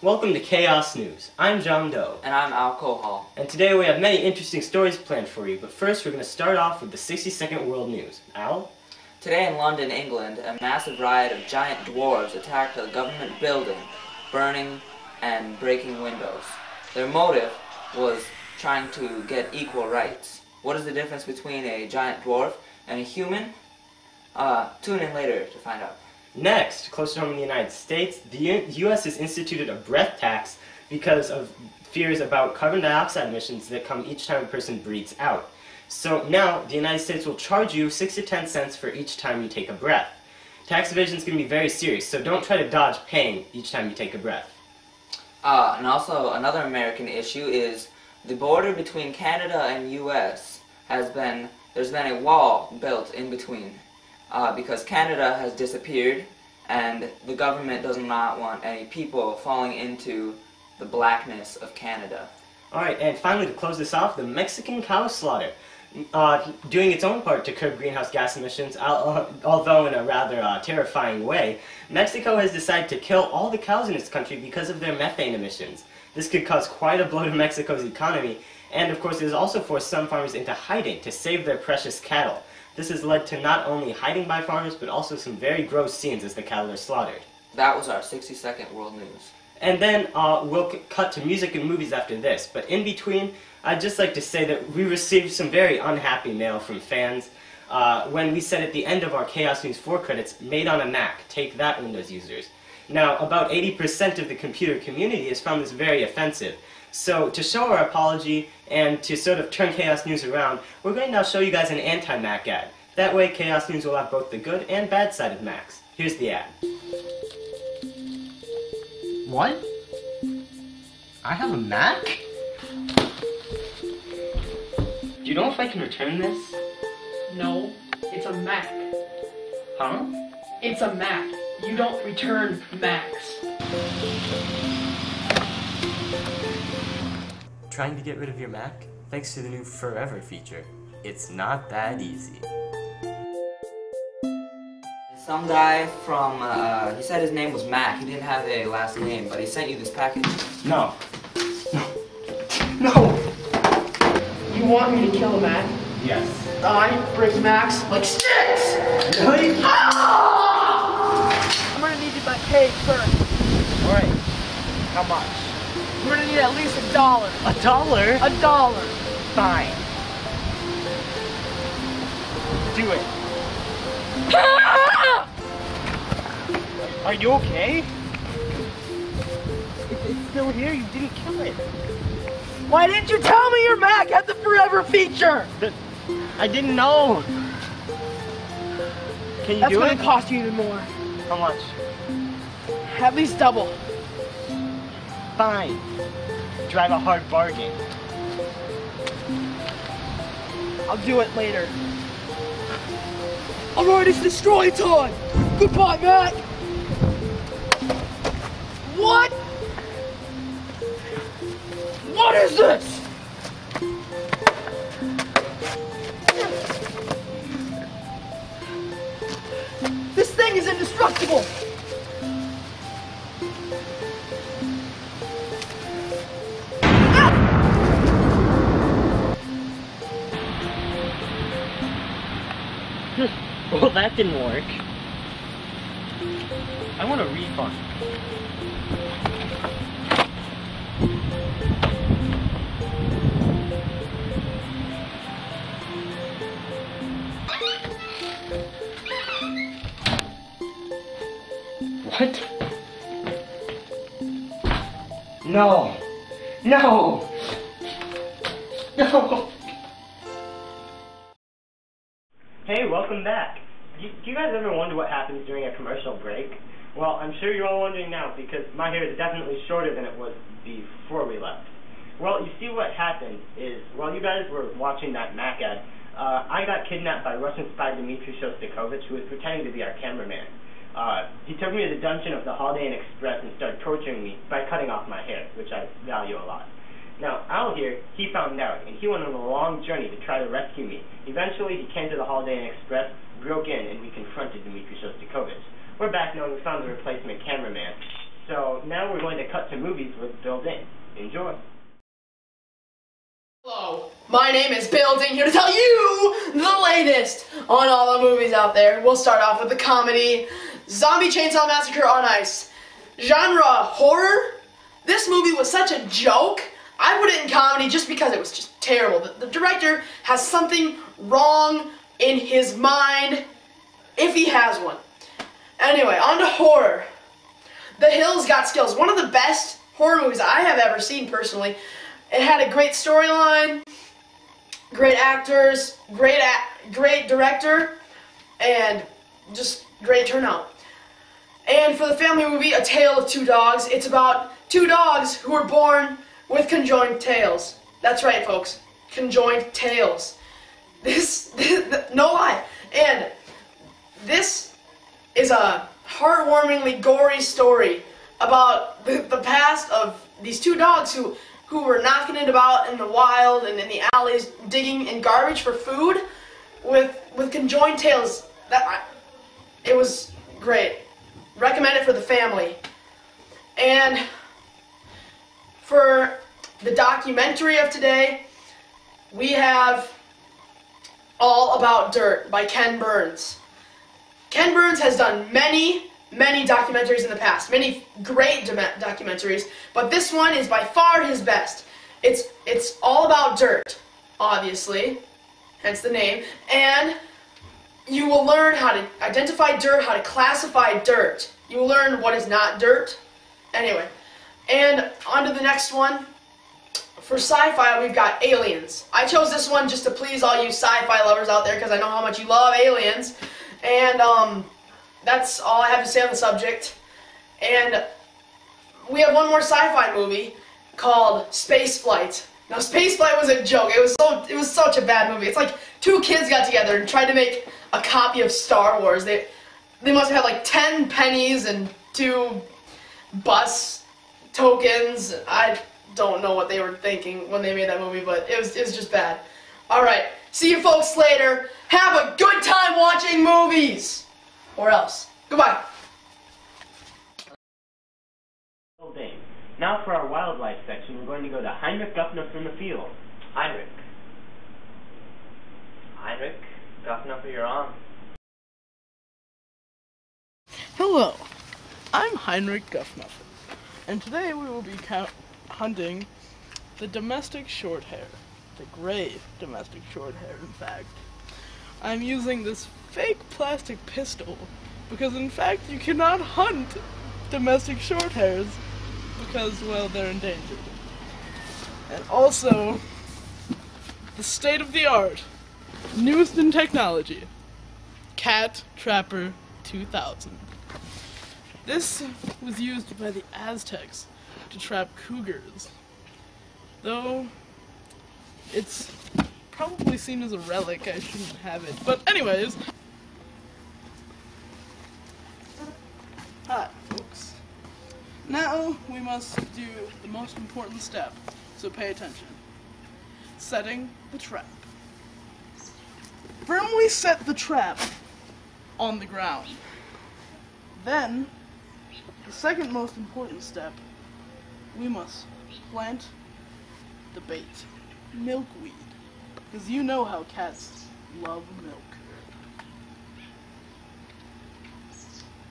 Welcome to Chaos News. I'm John Doe. And I'm Alcohol. And today we have many interesting stories planned for you, but first we're going to start off with the 60-second world news. Al? Today in London, England, a massive riot of giant dwarves attacked a government building, burning and breaking windows. Their motive was trying to get equal rights. What is the difference between a giant dwarf and a human? Tune in later to find out. Next, closer to home in the United States, the U.S. has instituted a breath tax because of fears about carbon dioxide emissions that come each time a person breathes out. So now, the United States will charge you 6 to 10 cents for each time you take a breath. Tax evasion is going to be very serious, so don't try to dodge paying each time you take a breath. And also, another American issue is the border between Canada and U.S. there's been a wall built in between. Because Canada has disappeared and the government does not want any people falling into the blackness of Canada. Alright, and finally to close this off, the Mexican cow slaughter. Doing its own part to curb greenhouse gas emissions, although in a rather terrifying way, Mexico has decided to kill all the cows in its country because of their methane emissions. This could cause quite a blow to Mexico's economy, and of course it has also forced some farmers into hiding to save their precious cattle. This has led to not only hiding by farmers, but also some very gross scenes as the cattle are slaughtered. That was our 60-second world news. And then we'll cut to music and movies after this. But in between, I'd just like to say that we received some very unhappy mail from fans when we said at the end of our Chaos News 4 credits, made on a Mac, take that Windows users. Now, about 80% of the computer community has found this very offensive. So, to show our apology and to sort of turn Chaos News around, we're going to now show you guys an anti-Mac ad. That way, Chaos News will have both the good and bad side of Macs. Here's the ad. What? I have a Mac? Do you know if I can return this? No, it's a Mac. Huh? It's a Mac. You don't return Macs. Trying to get rid of your Mac? Thanks to the new Forever feature. It's not that easy. Some guy from, he said his name was Mac. He didn't have a last name, but he sent you this package. No. No! You want me to kill a Mac? Yes. I break Macs like sticks! Really? Ah! I'm gonna need to buy cake first. Alright. How much? I'm gonna need at least $1. $1? $1. Fine. Do it. Ah! Are you okay? It's still here. You didn't kill it. Why didn't you tell me your Mac had the Forever feature? I didn't know. Can you That's do it? gonna cost you even more. How much? At least double. Fine. Drive a hard bargain. I'll do it later. Alright, it's destroy time! Goodbye, Mac! What? What is this? This thing is indestructible! Well, that didn't work. I want a refund. What? No! No! No! Hey, welcome back. Do you guys ever wonder what happens during a commercial break? Well, I'm sure you're all wondering now because my hair is definitely shorter than it was before we left. Well, you see what happened is, while you guys were watching that Mac ad, I got kidnapped by Russian spy Dmitry Shostakovich, who was pretending to be our cameraman. He took me to the dungeon of the Holiday Inn Express and started torturing me by cutting off my hair, which I value a lot. Now, Al here, he found out, and he went on a long journey to try to rescue me. Eventually, he came to the Holiday Inn Express, broke in, and we confronted Dmitry Shostakovich. We're back now, and we found the replacement cameraman. So now we're going to cut to movies with Bill Dane. Enjoy. Hello, my name is Bill Ding, here to tell you the latest on all the movies out there. We'll start off with the comedy, Zombie Chainsaw Massacre on Ice. Genre, horror. This movie was such a joke. I put it in comedy just because it was just terrible. The director has something wrong in his mind, if he has one. Anyway, on to horror. The Hills Got Skills, one of the best horror movies I have ever seen personally. It had a great storyline, great actors, great director, and just great turnout. And for the family movie, A Tale of Two Dogs, it's about two dogs who were born with conjoined tails. That's right, folks, conjoined tails. No lie. And this is a heartwarmingly gory story about the past of these two dogs who were knocking it about in the wild and in the alleys, digging in garbage for food with conjoined tails. It was great. Recommend it for the family. And for the documentary of today, we have All About Dirt by Ken Burns. Ken Burns has done many documentaries in the past, many great documentaries, but this one is by far his best. It's all about dirt, obviously, hence the name, and you will learn how to identify dirt, how to classify dirt. You will learn what is not dirt. Anyway, and on to the next one. For sci-fi, we've got Aliens. I chose this one just to please all you sci-fi lovers out there because I know how much you love aliens. And that's all I have to say on the subject. And we have one more sci-fi movie called Spaceflight. Now, Spaceflight was a joke. It was such a bad movie. It's like two kids got together and tried to make a copy of Star Wars. They must have had like 10 pennies and 2 bus tokens. I don't know what they were thinking when they made that movie, but it was just bad. Alright, see you folks later. Have a good time watching movies! Or else. Goodbye. Now for our wildlife section, we're going to go to Heinrich Guffner from the field. Heinrich, Guffner, you're on. Hello, I'm Heinrich Guffner, and today we will be hunting the domestic shorthair, the gray domestic shorthair, in fact. I'm using this fake plastic pistol because, in fact, you cannot hunt domestic shorthairs because, well, they're endangered. And also, the state-of-the-art, newest in technology, Cat Trapper 2000. This was used by the Aztecs to trap cougars, though it's probably seen as a relic. I shouldn't have it, but anyways. Hi, folks. Now we must do the most important step, so pay attention. Setting the trap. Firmly set the trap on the ground. Then, the second most important step, we must plant the bait, milkweed, because you know how cats love milk.